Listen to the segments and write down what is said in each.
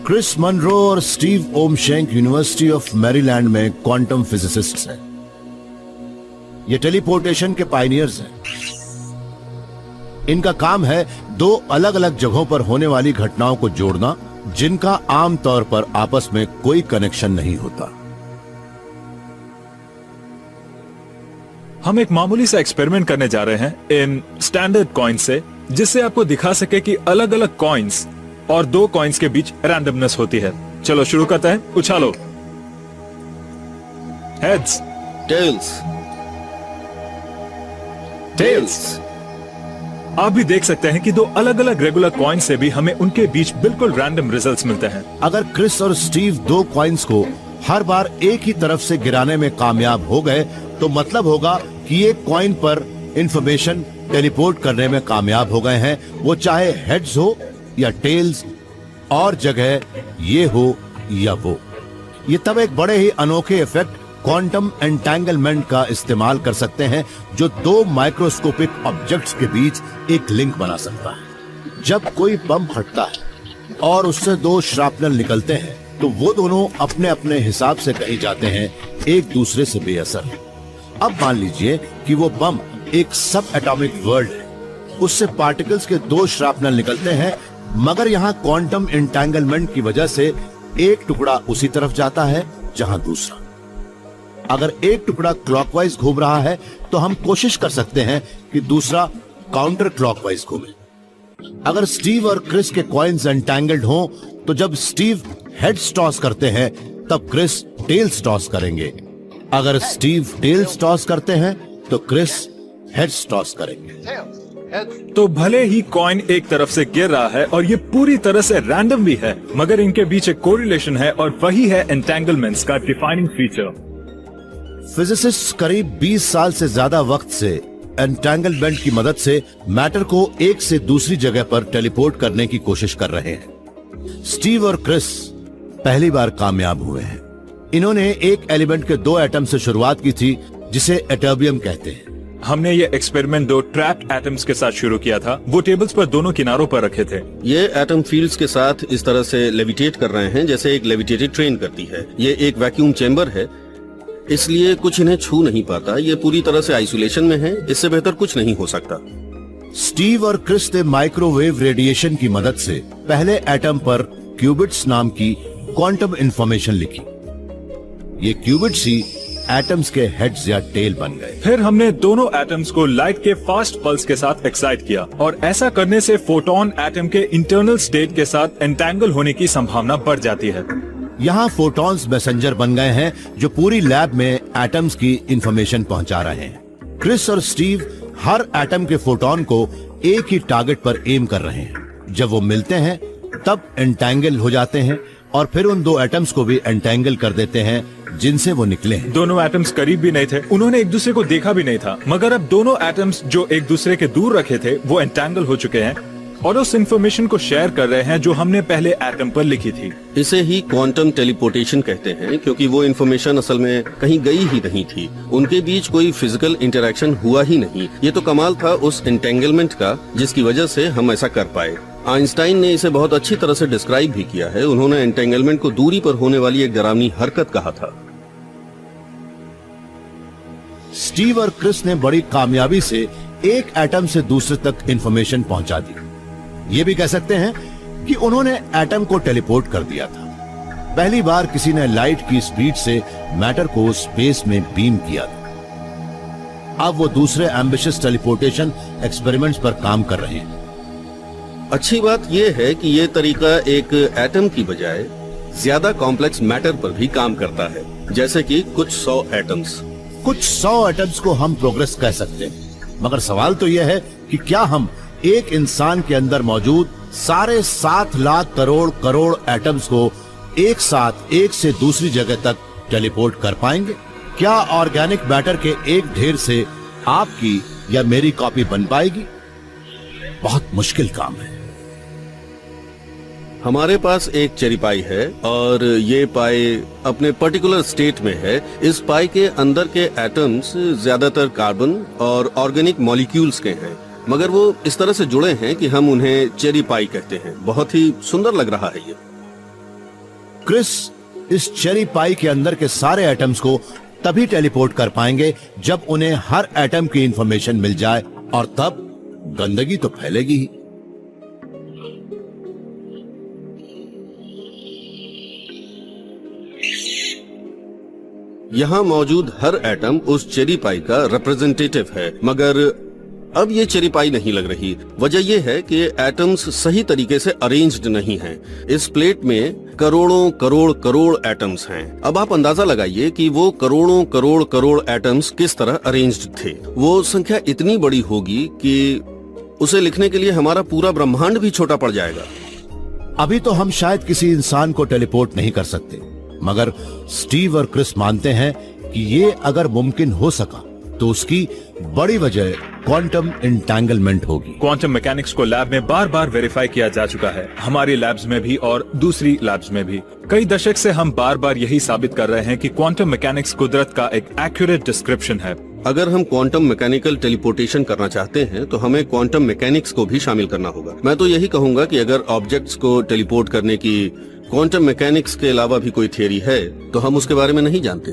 Chris Munro और Steve ओमशेंक university of Maryland में quantum फिजिसिस्ट्स हैं। ये टेलीपोर्टेशन के पायनियर्स हैं। इनका काम है दो अलग अलग जगहों पर होने वाली घटनाओं को जोड़ना, जिनका आमतौर पर आपस में कोई कनेक्शन नहीं होता। हम एक मामूली सा एक्सपेरिमेंट करने जा रहे हैं इन स्टैंडर्ड कॉइन से, जिससे आपको दिखा सके कि अलग अलग कॉइन्स और दो कॉइन्स के बीच रैंडमनेस होती है। चलो शुरू करते हैं। उछालो। Heads, tails, tails. आप भी देख सकते हैं कि दो अलग अलग रेगुलर कॉइन से भी हमें उनके बीच बिल्कुल रैंडम रिजल्ट्स मिलते हैं। अगर क्रिस और स्टीव दो कॉइन्स को हर बार एक ही तरफ से गिराने में कामयाब हो गए, तो मतलब होगा कि एक कॉइन पर इंफॉर्मेशन टेलीपोर्ट करने में कामयाब हो गए हैं, वो चाहे हेड्स हो या टेल्स, और जगह ये हो या वो। ये तब एक बड़े ही अनोखे इफेक्ट क्वांटम एंटेंगलमेंट का इस्तेमाल कर सकते हैं, जो दो माइक्रोस्कोपिक ऑब्जेक्ट्स के बीच एक लिंक बना सकता है। जब कोई बम फटता है और उससे दो श्रापनल निकलते हैं, तो वो दोनों अपने अपने हिसाब से कहीं जाते हैं, एक दूसरे से बेअसर। अब मान लीजिए कि वो बम एक सब एटॉमिक वर्ल्ड है, उससे पार्टिकल्स के दो श्रापनल निकलते हैं, मगर यहाँ क्वांटम एंटेंगलमेंट की वजह से एक टुकड़ा उसी तरफ जाता है जहां दूसरा। अगर एक टुकड़ा क्लॉकवाइज घूम रहा है, तो हम कोशिश कर सकते हैं कि दूसरा काउंटर क्लॉकवाइज घूमे। अगर स्टीव और क्रिस के कॉइन्स एंटेंगल्ड हों, तो जब स्टीव हेड्स टॉस करते हैं, तब क्रिस टेल्स टॉस करेंगे। अगर स्टीव टेल्स टॉस करते हैं, तो क्रिस हेड्स टॉस करेंगे। तो भले ही कॉइन एक तरफ से गिर रहा है और ये पूरी तरह से रैंडम भी है, मगर इनके बीच एक कोरिलेशन है, और वही है एंटेंगलमेंट्स का डिफाइनिंग फीचर। फिजिसिस्ट्स करीब 20 साल से ज्यादा वक्त से एंटेंगलमेंट की मदद से मैटर को एक से दूसरी जगह पर टेलीपोर्ट करने की कोशिश कर रहे हैं। स्टीव और क्रिस पहली बार कामयाब हुए हैं। इन्होंने एक एलिमेंट के दो एटम से शुरुआत की थी, जिसे एटर्बियम कहते हैं। हमने ये एक्सपेरिमेंट दो ट्रैप्ड एटम्स के साथ शुरू किया था। वो टेबल्स पर दोनों किनारों पर रखे थे। ये एटम फील्ड्स के साथ इस तरह से लेविटेट कर रहे हैं जैसे एक लेविटेटेड ट्रेन करती है। ये एक वैक्यूम चेंबर है, इसलिए कुछ इन्हें छू नहीं पाता। ये पूरी तरह से आइसोलेशन में है, इससे बेहतर कुछ नहीं हो सकता। स्टीव और क्रिस ने माइक्रोवेव रेडिएशन की मदद से पहले एटम पर क्यूबिट्स नाम की क्वांटम इंफॉर्मेशन लिखी। ये क्यूबिट्स ही एटम्स के हेड्स या टेल बन गए। फिर हमने दोनों एटम्स को लाइट के फास्ट पल्स के साथ एक्साइट किया, और ऐसा करने से फोटोन एटम के इंटरनल स्टेट के साथ एंटेंगल होने की संभावना बढ़ जाती है। यहाँ फोटॉन्स मैसेंजर बन गए हैं, जो पूरी लैब में एटम्स की इंफॉर्मेशन पहुंचा रहे हैं। क्रिस और स्टीव हर एटम के फोटोन को एक ही टारगेट पर एम कर रहे हैं। जब वो मिलते हैं, तब एंटेंगल हो जाते हैं, और फिर उन दो एटम्स को भी एंटेंगल कर देते हैं जिनसे वो निकले हैं। दोनों एटम्स करीब भी नहीं थे, उन्होंने एक दूसरे को देखा भी नहीं था, मगर अब दोनों एटम्स जो एक दूसरे के दूर रखे थे, वो एंटेंगल हो चुके हैं और उस इंफॉर्मेशन को शेयर कर रहे हैं जो हमने पहले एटम पर लिखी थी। इसे ही क्वांटम टेलीपोर्टेशन कहते हैं, क्योंकि वो इंफॉर्मेशन असल में कहीं गई ही नहीं थी। उनके बीच कोई फिजिकल इंटरेक्शन हुआ ही नहीं। ये तो कमाल था उस एंटेंगलमेंट का, जिसकी वजह से हम ऐसा कर पाए। आइंस्टाइन ने इसे बहुत अच्छी तरह से डिस्क्राइब भी किया है। उन्होंने एंटेंगलमेंट को दूरी पर होने वाली एक डरावनी हरकत कहा था। स्टीव और क्रिस ने बड़ी कामयाबी से एक एटम से दूसरे तक इंफॉर्मेशन पहुंचा दी। ये भी कह सकते हैं कि उन्होंने एटम को टेलीपोर्ट कर दिया था। पहली बार किसी ने लाइट की स्पीड से मैटर को स्पेस में बीम किया था। अब वो दूसरे एम्बिशियस टेलीपोर्टेशन एक्सपेरिमेंट्स पर काम कर रहे हैं। अच्छी बात यह है कि ये तरीका एक एटम की बजाय ज्यादा कॉम्प्लेक्स मैटर पर भी काम करता है, जैसे कि कुछ 100 एटम्स। कुछ 100 एटम्स को हम प्रोग्रेस कह सकते हैं, मगर सवाल तो यह है कि क्या हम एक इंसान के अंदर मौजूद सारे 7 लाख करोड़ एटम्स को एक साथ एक से दूसरी जगह तक टेलीपोर्ट कर पाएंगे? क्या ऑर्गेनिक मैटर के एक ढेर से आपकी या मेरी कॉपी बन पाएगी? बहुत मुश्किल काम है। हमारे पास एक चेरी पाई है और ये पाई अपने पर्टिकुलर स्टेट में है। इस पाई के अंदर के एटम्स ज्यादातर कार्बन और ऑर्गेनिक मॉलिक्यूल्स के हैं, मगर वो इस तरह से जुड़े हैं कि हम उन्हें चेरी पाई कहते हैं। बहुत ही सुंदर लग रहा है ये। क्रिस इस चेरी पाई के अंदर के सारे एटम्स को तभी टेलीपोर्ट कर पाएंगे जब उन्हें हर एटम की इंफॉर्मेशन मिल जाए, और तब गंदगी तो फैलेगी ही। यहाँ मौजूद हर एटम उस चेरी पाई का रिप्रेजेंटेटिव है, मगर अब ये चेरी पाई नहीं लग रही। वजह यह है कि एटम्स सही तरीके से अरेंज्ड नहीं हैं। इस प्लेट में करोड़ों करोड़ करोड़ एटम्स हैं। अब आप अंदाजा लगाइए कि वो करोड़ों करोड़ करोड़ एटम्स किस तरह अरेंज्ड थे। वो संख्या इतनी बड़ी होगी कि उसे लिखने के लिए हमारा पूरा ब्रह्मांड भी छोटा पड़ जाएगा। अभी तो हम शायद किसी इंसान को टेलीपोर्ट नहीं कर सकते, मगर स्टीव और क्रिस मानते हैं कि ये अगर मुमकिन हो सका तो उसकी बड़ी वजह क्वांटम एंटेंगलमेंट होगी। क्वांटम मैकेनिक्स को लैब में बार बार वेरीफाई किया जा चुका है, हमारी लैब्स में भी और दूसरी लैब्स में भी। कई दशक से हम बार बार यही साबित कर रहे हैं कि क्वांटम मैकेनिक्स कुदरत का एक एक्यूरेट डिस्क्रिप्शन है। अगर हम क्वांटम मैकेनिकल टेलीपोर्टेशन करना चाहते हैं तो हमें क्वांटम मैकेनिक्स को भी शामिल करना होगा। मैं तो यही कहूंगा कि अगर ऑब्जेक्ट्स को टेलीपोर्ट करने की क्वांटम मैकेनिक्स के अलावा भी कोई थियरी है तो हम उसके बारे में नहीं जानते।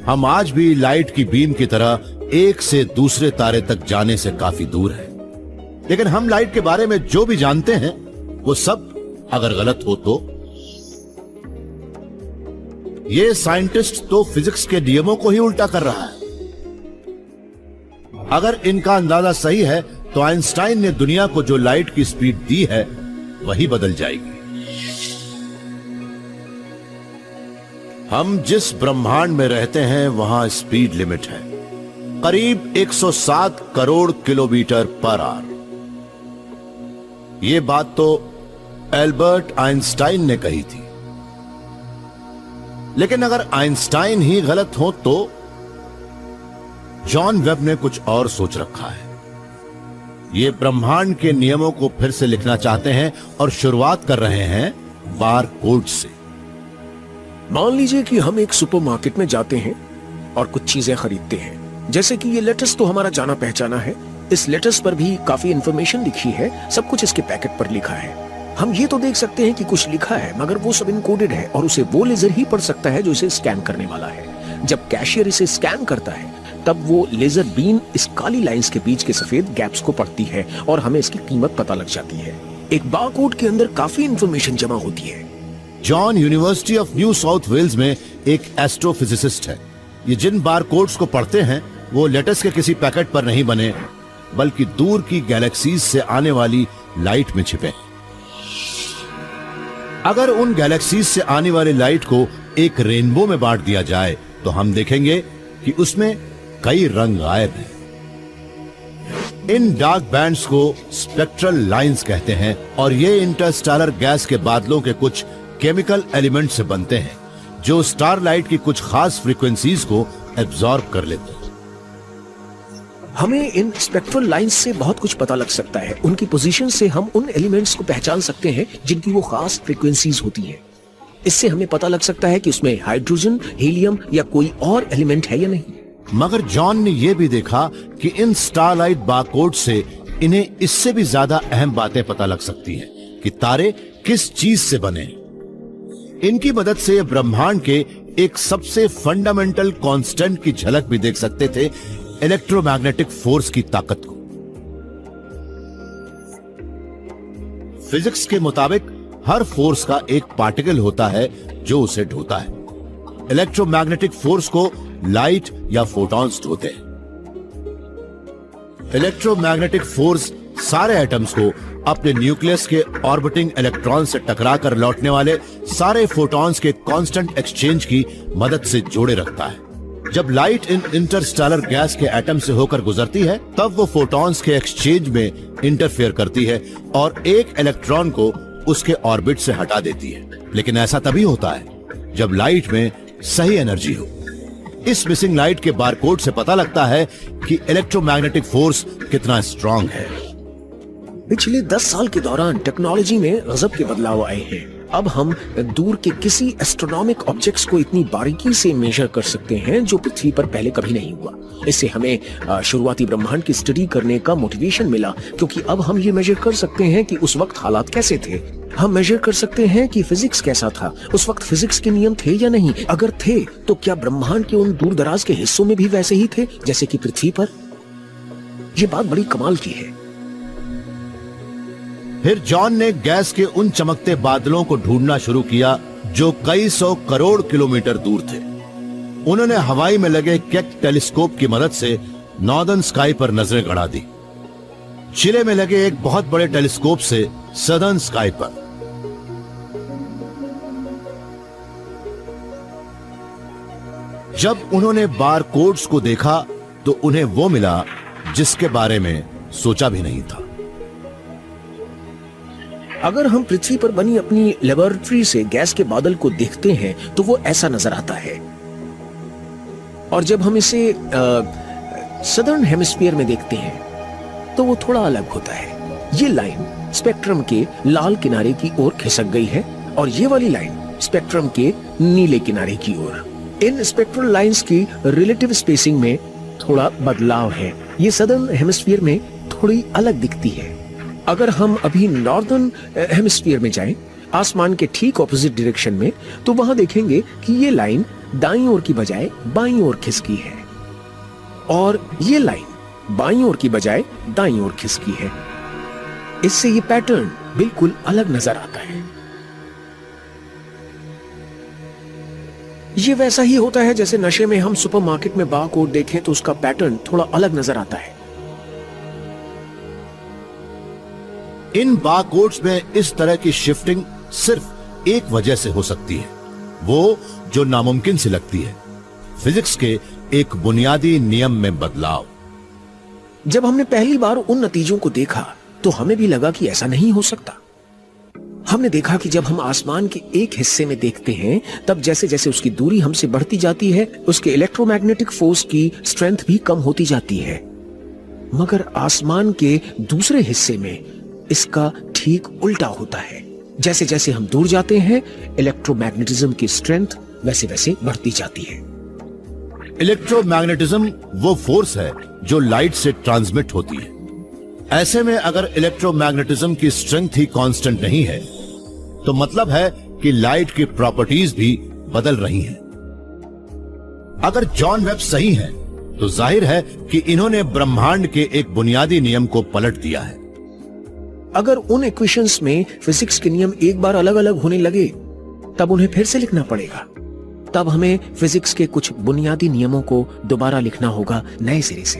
हम आज भी लाइट की बीम की तरह एक से दूसरे तारे तक जाने से काफी दूर हैं। लेकिन हम लाइट के बारे में जो भी जानते हैं वो सब अगर गलत हो तो ये साइंटिस्ट तो फिजिक्स के नियमों को ही उल्टा कर रहा है। अगर इनका अंदाजा सही है तो आइंस्टाइन ने दुनिया को जो लाइट की स्पीड दी है वही बदल जाएगी। हम जिस ब्रह्मांड में रहते हैं वहां स्पीड लिमिट है करीब 107 करोड़ किलोमीटर पर आवर। यह बात तो एल्बर्ट आइंस्टाइन ने कही थी। लेकिन अगर आइंस्टाइन ही गलत हो तो जॉन वेब ने कुछ और सोच रखा है। ये ब्रह्मांड के नियमों को फिर से लिखना चाहते हैं और शुरुआत कर रहे हैं बारकोड से। मान लीजिए कि हम एक सुपरमार्केट में जाते हैं और कुछ चीजें खरीदते हैं। जैसे कि ये लेटस तो हमारा जाना पहचाना है। इस लेटस पर भी काफी इंफॉर्मेशन लिखी है, सब कुछ इसके पैकेट पर लिखा है। हम ये तो देख सकते हैं कि कुछ लिखा है, मगर वो सब इनकोडेड है और उसे वो लेजर ही पढ़ सकता है जो इसे स्कैन करने वाला है। जब कैशियर इसे स्कैन करता है तब वो लेजर बीम इस काली लाइंस के बीच के सफेद गैप्स को पढ़ती है और हमें इसकी कीमत पता लग जाती है। एक बारकोड के अंदर काफी इंफॉर्मेशन जमा होती है। John university of New South Wales में एक एस्ट्रोफिजिसिस्ट है। ये जिन बारकोड्स को पढ़ते हैं वो लेटेस्ट के किसी पैकेट पर नहीं बने, बल्कि दूर की गैलेक्सीज से आने वाली लाइट में छिपे। अगर उन गैलेक्सीज से आने वाली लाइट को एक रेनबो में बांट दिया जाए तो हम देखेंगे कि उसमें कई रंग गायब हैं। इन डार्क बैंड्स को स्पेक्ट्रल लाइंस कहते हैं और ये इंटरस्टेलर गैस के बादलों के कुछ केमिकल एलिमेंट से बनते हैं जो स्टारलाइट की कुछ खास फ्रीक्वेंसीज को एब्जॉर्ब कर लेते हैं। हमें इन स्पेक्ट्रल लाइंस से बहुत कुछ पता लग सकता है। उनकी पोजीशन से हम उन एलिमेंट्स को पहचान सकते हैं जिनकी वो खास फ्रीक्वेंसीज होती हैं। इससे हमें पता लग सकता है कि उसमें हाइड्रोजन, हीलियम या कोई और एलिमेंट है या नहीं। मगर जॉन ने यह भी देखा कि इन स्टारलाइट बारकोड से इन्हें इससे भी ज्यादा अहम बातें पता लग सकती हैं कि तारे किस चीज से बने। इनकी मदद से ब्रह्मांड के एक सबसे फंडामेंटल कांस्टेंट की झलक भी देख सकते थे, इलेक्ट्रोमैग्नेटिक फोर्स की ताकत को। फिजिक्स के मुताबिक हर फोर्स का एक पार्टिकल होता है जो उसे ढोता है। इलेक्ट्रोमैग्नेटिक फोर्स को लाइट या फोटॉन्स ढोते हैं। इलेक्ट्रोमैग्नेटिक फोर्स सारे एटम्स को अपने न्यूक्लियस के ऑर्बिटिंग इलेक्ट्रॉन से टकराकर लौटने वाले सारे फोटॉन्स के कांस्टेंट एक्सचेंज की मदद से जोड़े रखता है। जब लाइट इन इंटरस्टेलर गैस के एटम से होकर गुजरती है तब वो फोटॉन्स के एक्सचेंज में इंटरफेयर करती है और एक इलेक्ट्रॉन को उसके ऑर्बिट से हटा देती है। लेकिन ऐसा तभी होता है जब लाइट में सही एनर्जी हो। इस मिसिंग लाइट के बारकोड से पता लगता है कि इलेक्ट्रोमैग्नेटिक फोर्स कितना स्ट्रांग है। पिछले 10 साल के दौरान टेक्नोलॉजी में गजब के बदलाव आए हैं। अब हम दूर के किसी एस्ट्रोनॉमिक ऑब्जेक्ट्स को इतनी बारीकी से मेजर कर सकते हैं जो पृथ्वी पर पहले कभी नहीं हुआ। इससे हमें शुरुआती ब्रह्मांड की स्टडी करने का मोटिवेशन मिला, क्योंकि अब हम ये मेजर कर सकते हैं कि उस वक्त हालात कैसे थे। हम मेजर कर सकते हैं कि फिजिक्स कैसा था, उस वक्त फिजिक्स के नियम थे या नहीं। अगर थे तो क्या ब्रह्मांड के उन दूर दराज के हिस्सों में भी वैसे ही थे जैसे कि पृथ्वी पर? यह बात बड़ी कमाल की है। फिर जॉन ने गैस के उन चमकते बादलों को ढूंढना शुरू किया जो कई 100 करोड़ किलोमीटर दूर थे। उन्होंने हवाई में लगे केक टेलीस्कोप की मदद से नॉर्दर्न स्काई पर नजरें गड़ा दी, चिले में लगे एक बहुत बड़े टेलीस्कोप से सदर्न स्काई पर। जब उन्होंने बार कोड्स को देखा तो उन्हें वो मिला जिसके बारे में सोचा भी नहीं था। अगर हम पृथ्वी पर बनी अपनी लेबोरेटरी से गैस के बादल को देखते हैं तो वो ऐसा नजर आता है, और जब हम इसे सदर्न हेमिस्फीयर में देखते हैं तो वो थोड़ा अलग होता है। ये लाइन स्पेक्ट्रम के लाल किनारे की ओर खिसक गई है और ये वाली लाइन स्पेक्ट्रम के नीले किनारे की ओर। इन स्पेक्ट्रल लाइंस की रिलेटिव स्पेसिंग में थोड़ा बदलाव है। ये सदर्न हेमिस्फीयर में थोड़ी अलग दिखती है। अगर हम अभी नॉर्दर्न हेमिस्फीयर में जाएं, आसमान के ठीक ऑपोजिट डायरेक्शन में, तो वहां देखेंगे कि ये लाइन दाईं ओर की बजाय बाईं ओर खिसकी है और ये लाइन बाईं ओर की बजाय दाईं ओर खिसकी है। इससे ये पैटर्न बिल्कुल अलग नजर आता है। ये वैसा ही होता है जैसे नशे में हम सुपरमार्केट में बार कोड देखें तो उसका पैटर्न थोड़ा अलग नजर आता है। इन बारकोड्स में इस तरह की शिफ्टिंग सिर्फ एक वजह से हो सकती है, वो जो नामुमकिन सी लगती है, फिजिक्स के एक बुनियादी नियम में बदलाव। जब हमने पहली बार उन नतीजों को देखा तो हमें भी लगा कि ऐसा नहीं हो सकता। हमने देखा कि जब हम आसमान के एक हिस्से में देखते हैं तब जैसे जैसे उसकी दूरी हमसे बढ़ती जाती है उसके इलेक्ट्रोमैग्नेटिक फोर्स की स्ट्रेंथ भी कम होती जाती है, मगर आसमान के दूसरे हिस्से में इसका ठीक उल्टा होता है। जैसे जैसे हम दूर जाते हैं इलेक्ट्रोमैग्नेटिज्म की स्ट्रेंथ वैसे वैसे बढ़ती जाती है। इलेक्ट्रोमैग्नेटिज्म वो फोर्स है जो लाइट से ट्रांसमिट होती है। ऐसे में अगर इलेक्ट्रोमैग्नेटिज्म की स्ट्रेंथ ही कांस्टेंट नहीं है तो मतलब है कि लाइट की प्रॉपर्टीज भी बदल रही हैं। अगर जॉन वेब सही है तो जाहिर है कि इन्होंने ब्रह्मांड के एक बुनियादी नियम को पलट दिया है। अगर उन इक्वेशंस में फिजिक्स के नियम एक बार अलग अलग होने लगे तब उन्हें फिर से लिखना पड़ेगा। तब हमें फिजिक्स के कुछ बुनियादी नियमों को दोबारा लिखना होगा नए सिरे से।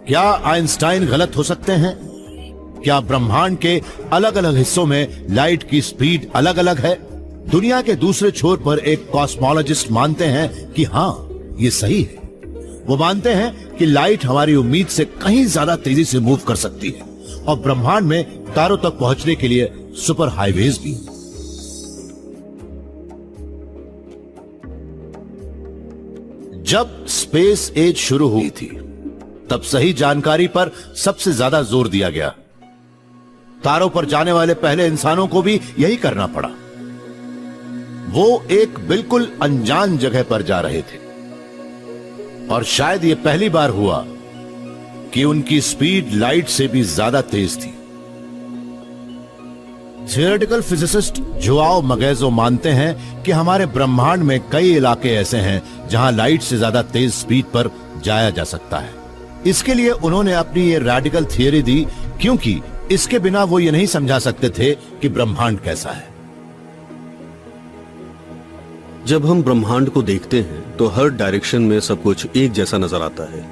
क्या आइंस्टाइन गलत हो सकते हैं? क्या ब्रह्मांड के अलग अलग हिस्सों में लाइट की स्पीड अलग अलग है? दुनिया के दूसरे छोर पर एक कॉस्मोलॉजिस्ट मानते हैं कि हाँ, ये सही है। वो मानते हैं कि लाइट हमारी उम्मीद से कहीं ज्यादा तेजी से मूव कर सकती है और ब्रह्मांड में तारों तक पहुंचने के लिए सुपर हाईवेज भी। जब स्पेस एज शुरू हुई थी तब सही जानकारी पर सबसे ज्यादा जोर दिया गया। तारों पर जाने वाले पहले इंसानों को भी यही करना पड़ा। वो एक बिल्कुल अनजान जगह पर जा रहे थे और शायद ये पहली बार हुआ कि उनकी स्पीड लाइट से भी ज्यादा तेज थी। थियोरेटिकल फिजिसिस्ट जोआओ मगेजो मानते हैं कि हमारे ब्रह्मांड में कई इलाके ऐसे हैं जहां लाइट से ज्यादा तेज स्पीड पर जाया जा सकता है। इसके लिए उन्होंने अपनी ये रेडिकल थियरी दी, क्योंकि इसके बिना वो ये नहीं समझा सकते थे कि ब्रह्मांड कैसा है। जब हम ब्रह्मांड को देखते हैं तो हर डायरेक्शन में सब कुछ एक जैसा नजर आता है।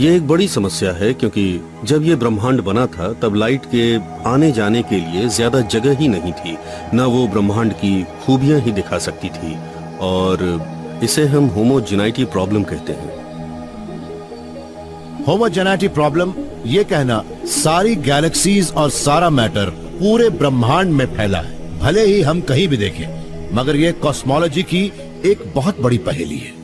यह एक बड़ी समस्या है क्योंकि जब यह ब्रह्मांड बना था तब लाइट के आने जाने के लिए ज्यादा जगह ही नहीं थी, न वो ब्रह्मांड की खूबियां ही दिखा सकती थी, और इसे हम होमोजेनाइटी प्रॉब्लम कहते हैं। होमोजेनिटी प्रॉब्लम ये कहना सारी गैलेक्सीज और सारा मैटर पूरे ब्रह्मांड में फैला है, भले ही हम कहीं भी देखें, मगर ये कॉस्मोलॉजी की एक बहुत बड़ी पहेली है।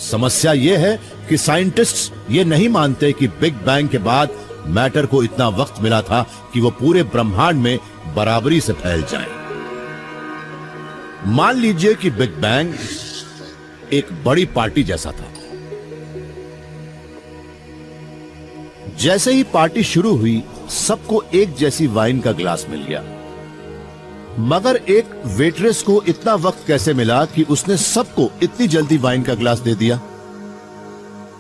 समस्या ये है कि साइंटिस्ट्स ये नहीं मानते कि बिग बैंग के बाद मैटर को इतना वक्त मिला था कि वो पूरे ब्रह्मांड में बराबरी से फैल जाए। मान लीजिए कि बिग बैंग एक बड़ी पार्टी जैसा था। जैसे ही पार्टी शुरू हुई, सबको एक जैसी वाइन का गिलास मिल गया। मगर एक वेट्रेस को इतना वक्त कैसे मिला कि उसने सबको इतनी जल्दी वाइन का गिलास दे दिया?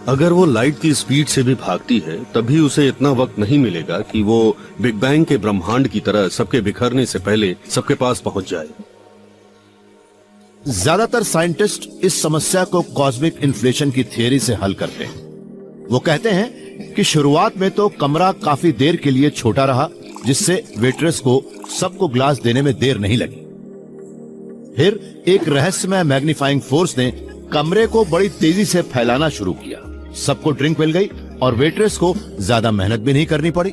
अगर वो लाइट की स्पीड से भी भागती है, तभी उसे इतना वक्त नहीं मिलेगा कि वो बिग बैंग के ब्रह्मांड की तरह सबके बिखरने से पहले सबके पास पहुंच जाए। ज्यादातर साइंटिस्ट इस समस्या को कॉस्मिक इन्फ्लेशन की थियरी से हल करते हैं। वो कहते हैं कि शुरुआत में तो कमरा काफी देर के लिए छोटा रहा, जिससे वेट्रेस को सबको ग्लास देने में देर नहीं लगी। फिर एक रहस्यमय मैग्नीफाइंग फोर्स ने कमरे को बड़ी तेजी से फैलाना शुरू किया। सबको ड्रिंक मिल गई और वेट्रेस को ज्यादा मेहनत भी नहीं करनी पड़ी।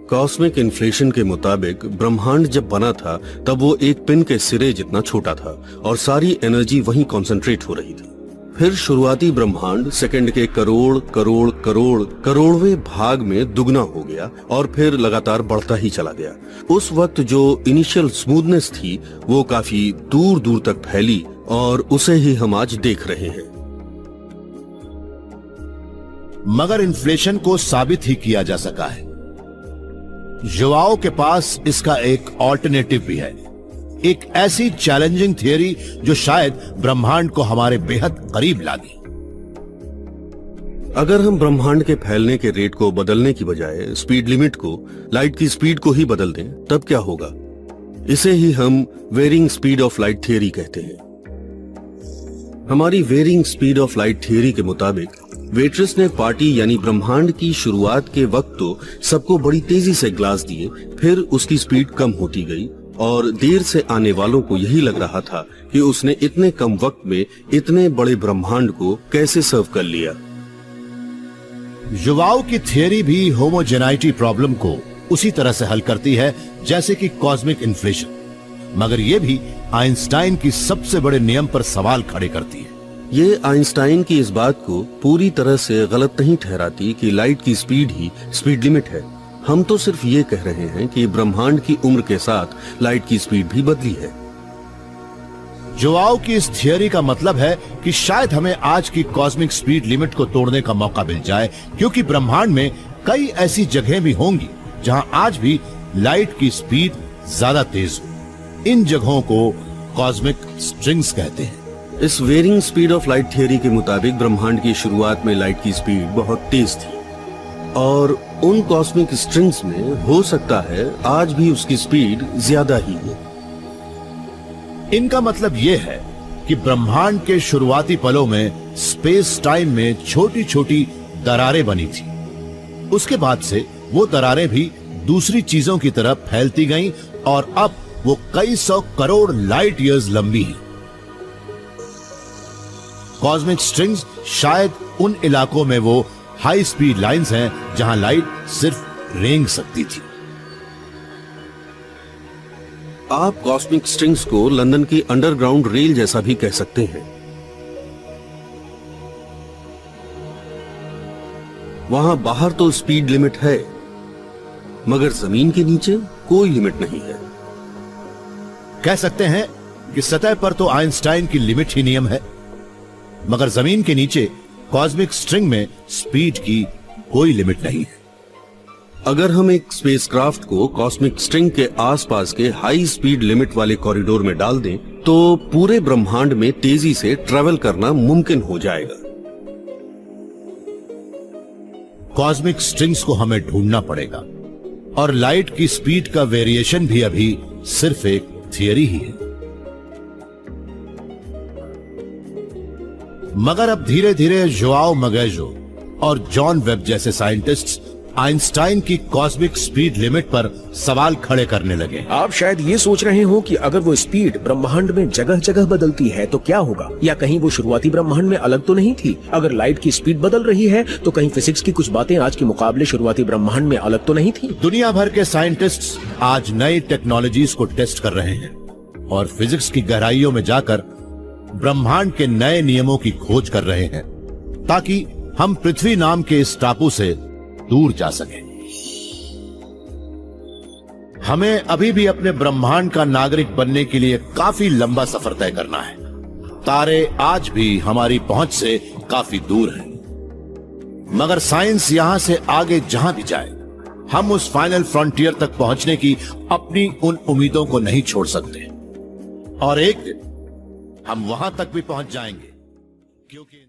कॉस्मिक इन्फ्लेशन के मुताबिक ब्रह्मांड जब बना था, तब वो एक पिन के सिरे जितना छोटा था और सारी एनर्जी वहीं कंसंट्रेट हो रही थी। फिर शुरुआती ब्रह्मांड सेकंड के करोड़ करोड़ करोड़ करोड़वें भाग में दुगना हो गया और फिर लगातार बढ़ता ही चला गया। उस वक्त जो इनिशियल स्मूथनेस थी, वो काफी दूर दूर तक फैली और उसे ही हम आज देख रहे हैं। मगर इन्फ्लेशन को साबित ही किया जा सका है। युवाओं के पास इसका एक ऑल्टरनेटिव भी है, एक ऐसी चैलेंजिंग थियरी जो शायद ब्रह्मांड को हमारे बेहद करीब ला दे। अगर हम ब्रह्मांड के फैलने के रेट को बदलने की बजाय स्पीड लिमिट को, लाइट की स्पीड को ही बदल दें, तब क्या होगा? इसे ही हम varying speed of light theory कहते हैं। हमारी varying speed of light theory के मुताबिक वेट्रेस ने पार्टी यानी ब्रह्मांड की शुरुआत के वक्त तो सबको बड़ी तेजी से ग्लास दिए, फिर उसकी स्पीड कम होती गई और देर से आने वालों को यही लग रहा था कि उसने इतने कम वक्त में इतने बड़े ब्रह्मांड को कैसे सर्व कर लिया। युवाओं की थियरी भी होमोजेनाइटी प्रॉब्लम को उसी तरह से हल करती है जैसे कि कॉस्मिक इन्फ्लेशन, मगर यह भी आइंस्टाइन की सबसे बड़े नियम पर सवाल खड़े करती है। ये आइंस्टाइन की इस बात को पूरी तरह से गलत नहीं ठहराती कि लाइट की स्पीड ही स्पीड लिमिट है। हम तो सिर्फ ये कह रहे हैं कि ब्रह्मांड की उम्र के साथ लाइट की स्पीड भी बदली है। युवाओं की इस थियरी का मतलब है कि शायद हमें आज की कॉस्मिक स्पीड लिमिट को तोड़ने का मौका मिल जाए, क्योंकि ब्रह्मांड में कई ऐसी जगहें भी होंगी जहां आज भी लाइट की स्पीड ज्यादा तेज हो। इन जगहों को कॉस्मिक स्ट्रिंग्स कहते हैं। इस varying speed of light theory के मुताबिक ब्रह्मांड की शुरुआत में लाइट की स्पीड बहुत तेज थी और उन कॉस्मिक स्ट्रिंग्स में हो सकता है आज भी उसकी स्पीड ज्यादा ही है। इनका मतलब यह है कि ब्रह्मांड के शुरुआती पलों में स्पेस टाइम में छोटी छोटी दरारें बनी थी। उसके बाद से वो दरारें भी दूसरी चीजों की तरफ फैलती गईं और अब वो कई सौ करोड़ लाइट ईयर्स लंबी हैं। कॉस्मिक स्ट्रिंग्स शायद उन इलाकों में वो हाई स्पीड लाइंस हैं जहां लाइट सिर्फ रेंग सकती थी। आप कॉस्मिक स्ट्रिंग्स को लंदन की अंडरग्राउंड रेल जैसा भी कह सकते हैं। वहां बाहर तो स्पीड लिमिट है, मगर जमीन के नीचे कोई लिमिट नहीं है। कह सकते हैं कि सतह पर तो आइंस्टाइन की लिमिट ही नियम है, मगर जमीन के नीचे कॉस्मिक स्ट्रिंग में स्पीड की कोई लिमिट नहीं है। अगर हम एक स्पेसक्राफ्ट को कॉस्मिक स्ट्रिंग के आसपास के हाई स्पीड लिमिट वाले कॉरिडोर में डाल दें, तो पूरे ब्रह्मांड में तेजी से ट्रेवल करना मुमकिन हो जाएगा। कॉस्मिक स्ट्रिंग्स को हमें ढूंढना पड़ेगा और लाइट की स्पीड का वेरिएशन भी अभी सिर्फ एक थियरी ही है। मगर अब धीरे धीरे जोआओ मगेजो और जॉन वेब जैसे साइंटिस्ट्स आइंस्टाइन की कॉस्मिक स्पीड लिमिट पर सवाल खड़े करने लगे। आप शायद ये सोच रहे हो कि अगर वो स्पीड ब्रह्मांड में जगह जगह बदलती है तो क्या होगा, या कहीं वो शुरुआती ब्रह्मांड में अलग तो नहीं थी। अगर लाइट की स्पीड बदल रही है तो कहीं फिजिक्स की कुछ बातें आज के मुकाबले शुरुआती ब्रह्मांड में अलग तो नहीं थी। दुनिया भर के साइंटिस्ट्स आज नई टेक्नोलॉजीज को टेस्ट कर रहे हैं और फिजिक्स की गहराइयों में जाकर ब्रह्मांड के नए नियमों की खोज कर रहे हैं, ताकि हम पृथ्वी नाम के इस टापू से दूर जा सके। हमें अभी भी अपने ब्रह्मांड का नागरिक बनने के लिए काफी लंबा सफर तय करना है। तारे आज भी हमारी पहुंच से काफी दूर हैं। मगर साइंस यहां से आगे जहां भी जाए, हम उस फाइनल फ्रंटियर तक पहुंचने की अपनी उन उम्मीदों को नहीं छोड़ सकते। और एक दिन हम वहां तक भी पहुंच जाएंगे, क्योंकि